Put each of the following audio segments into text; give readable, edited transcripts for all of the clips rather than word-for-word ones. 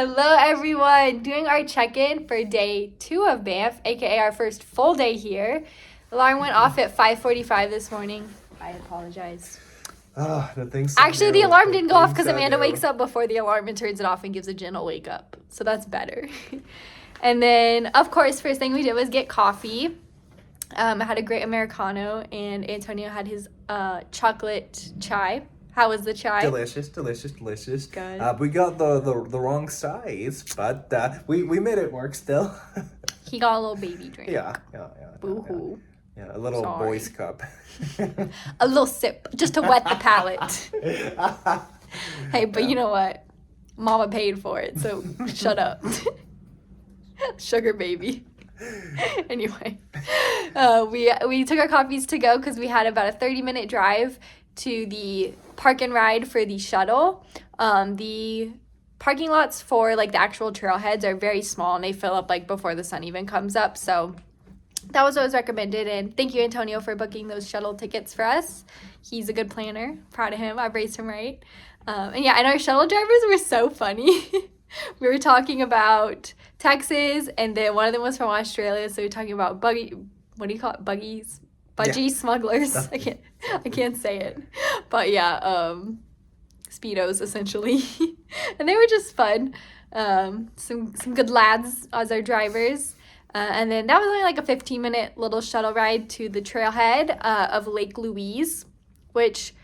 Hello, everyone. Doing our check-in for day 2 of Banff, aka our first full day here. Alarm went off at 5:45 this morning. I apologize. The things. Actually, the alarm didn't go off because Amanda wakes up before the alarm and turns it off and gives a gentle wake up. So that's better. And then, of course, first thing we did was get coffee. I had a great Americano, and Antonio had his chocolate chai. How was the chai? Delicious. Good. We got the wrong size, but we made it work still. He got a little baby drink. Yeah. Boo-hoo. Yeah, a little Sorry. boy's cup. A little sip, just to wet the palate. Hey, but you know what? Mama paid for it, so shut up. Sugar baby. Anyway, we took our coffees to go because we had about a 30-minute drive to the park and ride for the shuttle. The parking lots for like the actual trailheads are very small and they fill up like before the sun even comes up. So that was what was recommended, and thank you, Antonio, for booking those shuttle tickets for us. He's a good planner. Proud of him. I've raised him right. And our shuttle drivers were so funny. We were talking about Texas, and then one of them was from Australia, so we were talking about budgie smugglers. I can't say it. But yeah, Speedos essentially. And they were just fun. Some good lads as our drivers. And then that was only like a 15-minute little shuttle ride to the trailhead of Lake Louise, which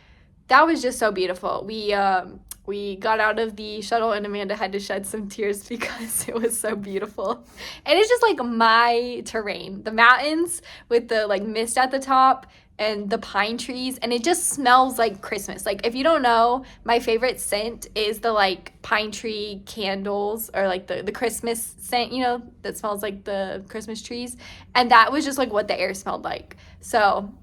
that was just so beautiful. We got out of the shuttle and Amanda had to shed some tears because it was so beautiful. And it's just like my terrain. The mountains with the like mist at the top and the pine trees, and it just smells like Christmas. Like, if you don't know, my favorite scent is the like pine tree candles, or like the Christmas scent, that smells like the Christmas trees. And that was just like what the air smelled like. So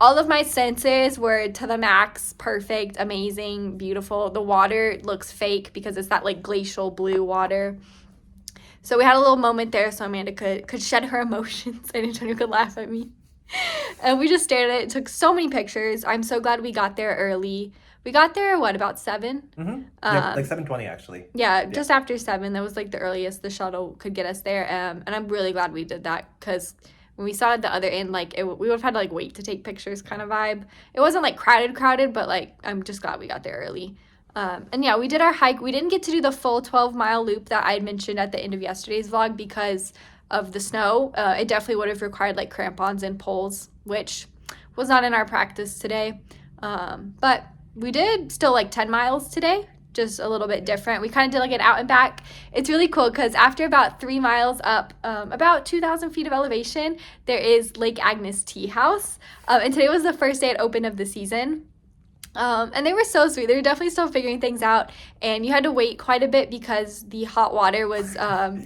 all of my senses were to the max, perfect, amazing, beautiful. The water looks fake because it's that like glacial blue water. So we had a little moment there so Amanda could shed her emotions and Antonio could laugh at me. And we just stared at it, took so many pictures. I'm so glad we got there early. We got there, about 7? Mm-hmm. Yeah, like 7:20 actually. Yeah, just after 7. That was like the earliest the shuttle could get us there. And I'm really glad we did that because when we saw at the other end, like we would have had to like wait to take pictures kind of vibe. It wasn't like crowded, but like I'm just glad we got there early. And yeah, we did our hike. We didn't get to do the full 12-mile loop that I had mentioned at the end of yesterday's vlog because of the snow. It definitely would have required like crampons and poles, which was not in our practice today. But we did still like 10 miles today, just a little bit different. We kind of did like an out and back. It's really cool because after about 3 miles up, about 2,000 feet of elevation, there is Lake Agnes Tea House. And today was the first day it opened of the season. And they were so sweet. They were definitely still figuring things out, and you had to wait quite a bit because the hot water was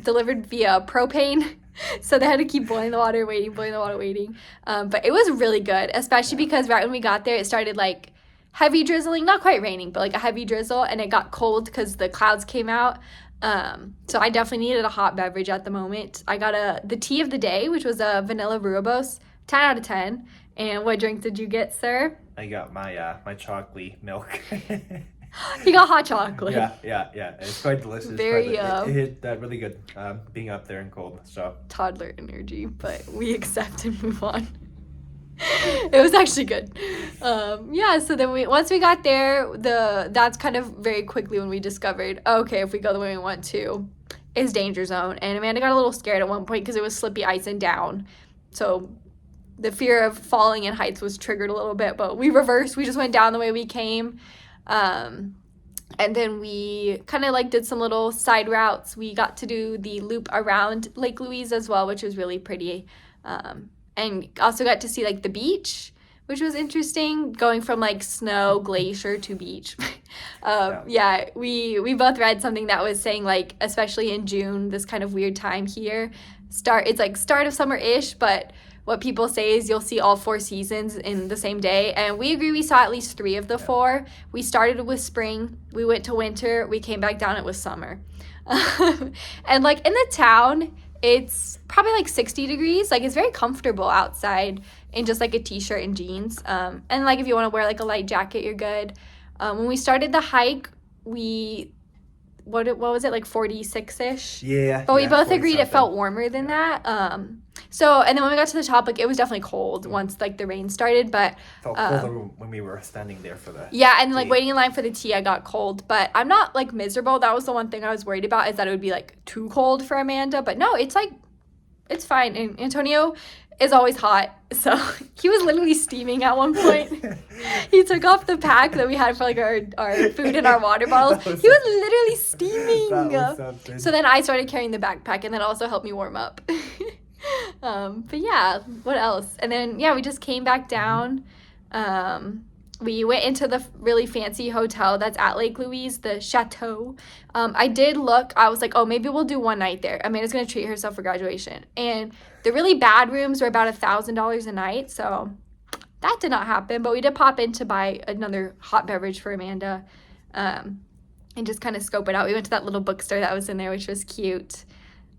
delivered via propane. So they had to keep boiling the water, waiting. But it was really good, especially because right when we got there, it started like heavy drizzling, not quite raining, but like a heavy drizzle, and it got cold because the clouds came out. So I definitely needed a hot beverage at the moment. I got the tea of the day, which was a vanilla rooibos, 10 out of 10. And what drink did you get, sir? I got my chocolate milk. He got hot chocolate. Yeah. It's quite delicious. Very it hit that really good. Being up there and cold, so toddler energy, but we accept and move on. It was actually good. So then once we got there, that's kind of very quickly when we discovered, okay, if we go the way we want to, it's danger zone. And Amanda got a little scared at one point because it was slippy ice and down. So the fear of falling in heights was triggered a little bit, but we reversed. We just went down the way we came. And then we kind of like did some little side routes. We got to do the loop around Lake Louise as well, which was really pretty. And also got to see like the beach, which was interesting, going from like snow, glacier to beach. We both read something that was saying like, especially in June, this kind of weird time here, it's like start of summer-ish, but what people say is you'll see all 4 seasons in the same day. And we agree we saw at least 3 of the 4. We started with spring, we went to winter, we came back down, it was summer. And like in the town, it's probably like 60 degrees. Like it's very comfortable outside in just like a t-shirt and jeans. And like if you want to wear like a light jacket, you're good. When we started the hike, what was it, like 46-ish? Yeah. But we yeah, both 40 agreed it something. felt warmer than that. So, and then when we got to the top, like, it was definitely cold once, like, the rain started, but... Felt colder when we were standing there for the Yeah, and, like, tea. waiting in line for the tea, I got cold. But I'm not, like, miserable. That was the one thing I was worried about, is that it would be, like, too cold for Amanda. But no, it's, like, it's fine. And Antonio is always hot. So he was literally steaming at one point. He took off the pack that we had for, like, our food and our water bottles. He was literally steaming. That was something. So then I started carrying the backpack, and that also helped me warm up. But yeah, what else? And then, yeah, we just came back down. We went into the really fancy hotel that's at Lake Louise, the Chateau. I did look. I was like, oh, maybe we'll do one night there. Amanda's going to treat herself for graduation. And the really bad rooms were about $1,000 a night, so that did not happen. But we did pop in to buy another hot beverage for Amanda and just kind of scope it out. We went to that little bookstore that was in there, which was cute.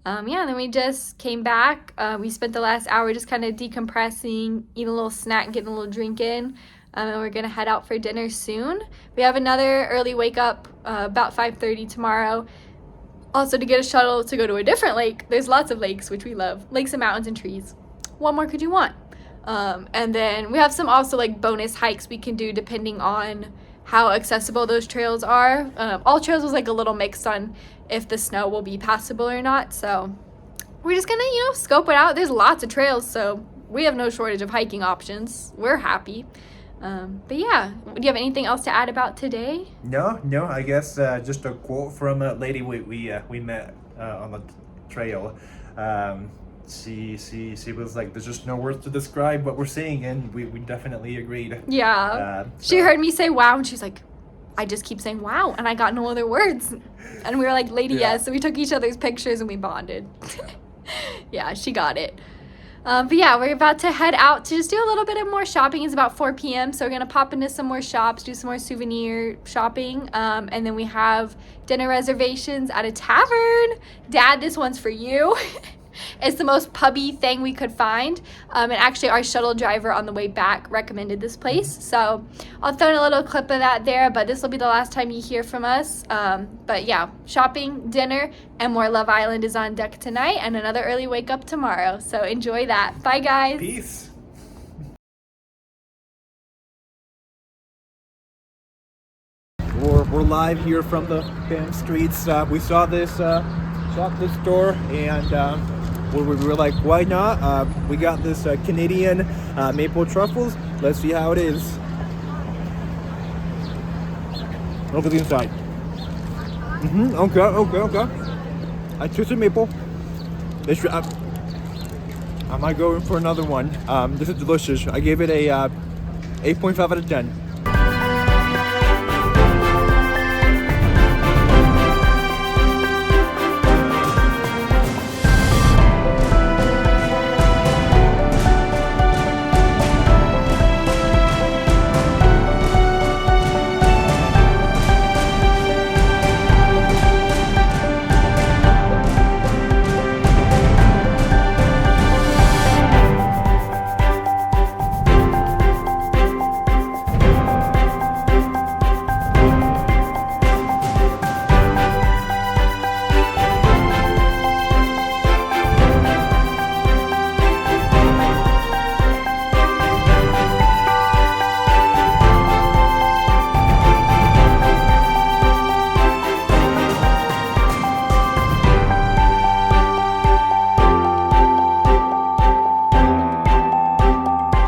Yeah, and then we just came back. We spent the last hour just kind of decompressing, eating a little snack, getting a little drink in. And we're going to head out for dinner soon. We have another early wake up about 5:30 tomorrow. Also to get a shuttle to go to a different lake. There's lots of lakes, which we love. Lakes and mountains and trees. What more could you want? And then we have some also like bonus hikes we can do depending on how accessible those trails are. All trails was like a little mixed on if the snow will be passable or not. So we're just gonna, scope it out. There's lots of trails, so we have no shortage of hiking options. We're happy. But yeah, do you have anything else to add about today? No, I guess just a quote from a lady we met on the trail. She was like, there's just no words to describe what we're seeing, and we definitely agreed. Yeah. She heard me say wow, and she's like, I just keep saying wow, and I got no other words. And we were like, lady, Yeah. yes. So we took each other's pictures and we bonded. Yeah, she got it. But yeah, we're about to head out to just do a little bit of more shopping. It's about 4 p.m. So we're going to pop into some more shops, do some more souvenir shopping. And then we have dinner reservations at a tavern. Dad, this one's for you. It's the most pubby thing we could find. And actually our shuttle driver on the way back recommended this place. So I'll throw in a little clip of that there, but this will be the last time you hear from us. But yeah, shopping, dinner, and more Love Island is on deck tonight, and another early wake up tomorrow. So enjoy that. Bye, guys. Peace. We're live here from the Banff streets. We saw this chocolate store, and we were like, why not? We got this Canadian maple truffles. Let's see how it is. Look at the inside. Okay. I tasted maple. I might go in for another one. This is delicious. I gave it a 8.5 out of 10.